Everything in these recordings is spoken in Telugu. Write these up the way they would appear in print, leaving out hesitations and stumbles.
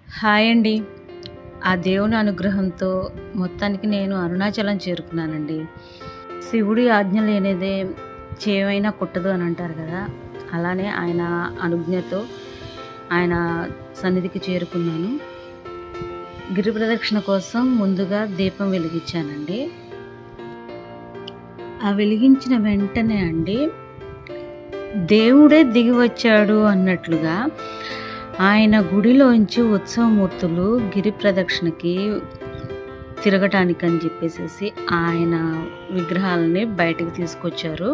హాయ్ అండి. ఆ దేవుని అనుగ్రహంతో మొత్తానికి నేను అరుణాచలం చేరుకున్నానండి. శివుడి ఆజ్ఞ లేనిదే చేమైనా కుట్టదు అని అంటారు కదా! అలానే ఆయన అనుజ్ఞతో ఆయన సన్నిధికి చేరుకున్నాను. గిరి ప్రదక్షిణ కోసం ముందుగా దీపం వెలిగించానండి. ఆ వెలిగించిన వెంటనే అండి దేవుడే దిగి వచ్చాడు అన్నట్లుగా ఆయన గుడిలోంచి ఉత్సవమూర్తులు గిరి ప్రదక్షిణకి తిరగటానికని చెప్పేసేసి ఆయన విగ్రహాలని బయటకు తీసుకొచ్చారు.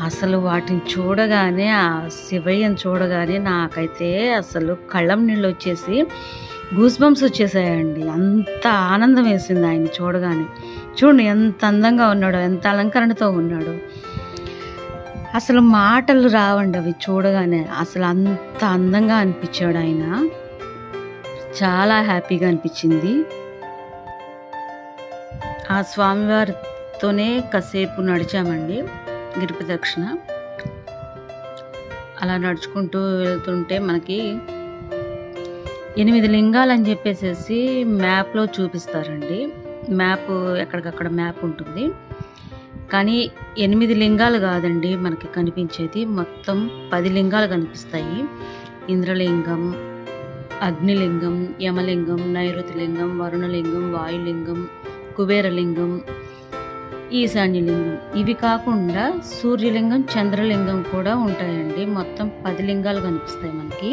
అసలు వాటిని చూడగానే, ఆ శివయ్యని చూడగానే నాకైతే అసలు కళ్ళం నీళ్ళొచ్చేసి గూస్ బంప్స్ వచ్చేసాయండి. అంత ఆనందం వేసింది ఆయన్ని చూడగానే. చూడండి ఎంత అందంగా ఉన్నాడో, ఎంత అలంకరణతో ఉన్నాడో. అసలు మాటలు రావండి అవి చూడగానే. అసలు అంత అందంగా అనిపించాడు ఆయన. చాలా హ్యాపీగా అనిపించింది. ఆ స్వామివారితోనే కాసేపు నడిచామండి గిరి ప్రదక్షిణ. అలా నడుచుకుంటూ వెళ్తుంటే మనకి 8 లింగాలని చెప్పేసేసి మ్యాప్‌లో చూపిస్తారండి. మ్యాప్ ఎక్కడికక్కడ మ్యాప్ ఉంటుంది. కానీ 8 లింగాలు కాదండి మనకి కనిపించేది. మొత్తం 10 లింగాలు కనిపిస్తాయి. ఇంద్రలింగం, అగ్నిలింగం, యమలింగం, నైరుతిలింగం, వరుణలింగం, వాయులింగం, కుబేరలింగం, ఈశాన్యలింగం. ఇవి కాకుండా సూర్యలింగం, చంద్రలింగం కూడా ఉంటాయండి. మొత్తం 10 లింగాలు కనిపిస్తాయి మనకి.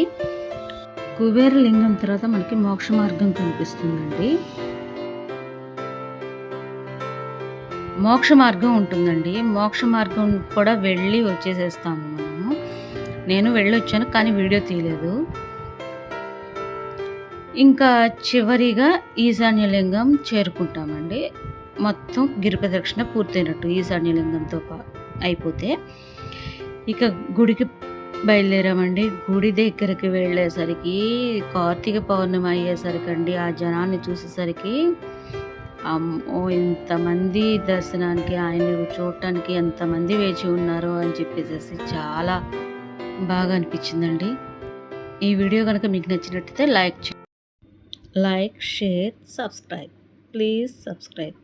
కుబేరలింగం తర్వాత మనకి మోక్ష మార్గం కనిపిస్తుందండి. మోక్ష మార్గం ఉంటుందండి. మోక్ష మార్గం కూడా వెళ్ళి వచ్చేసేస్తాము మనము. నేను వెళ్ళొచ్చాను కానీ వీడియో తీయలేదు. ఇంకా చివరిగా ఈశాన్యలింగం చేరుకుంటామండి. మొత్తం గిరి ప్రదక్షిణ పూర్తయినట్టు ఈశాన్యలింగంతో అయిపోతే ఇక గుడికి బయలుదేరామండి. గుడి దగ్గరికి వెళ్ళేసరికి కార్తీక పౌర్ణమి అయ్యేసరికి అండి ఆ జనాన్ని చూసేసరికి అమ్మో! ఇంతమంది దర్శనానికి ఆయన్ని చూడటానికి ఎంతమంది వేచి ఉన్నారో అని చెప్పేసేసి చాలా బాగా అనిపించిందండి. ఈ వీడియో కనుక మీకు నచ్చినట్టయితే like, share, subscribe. Please subscribe.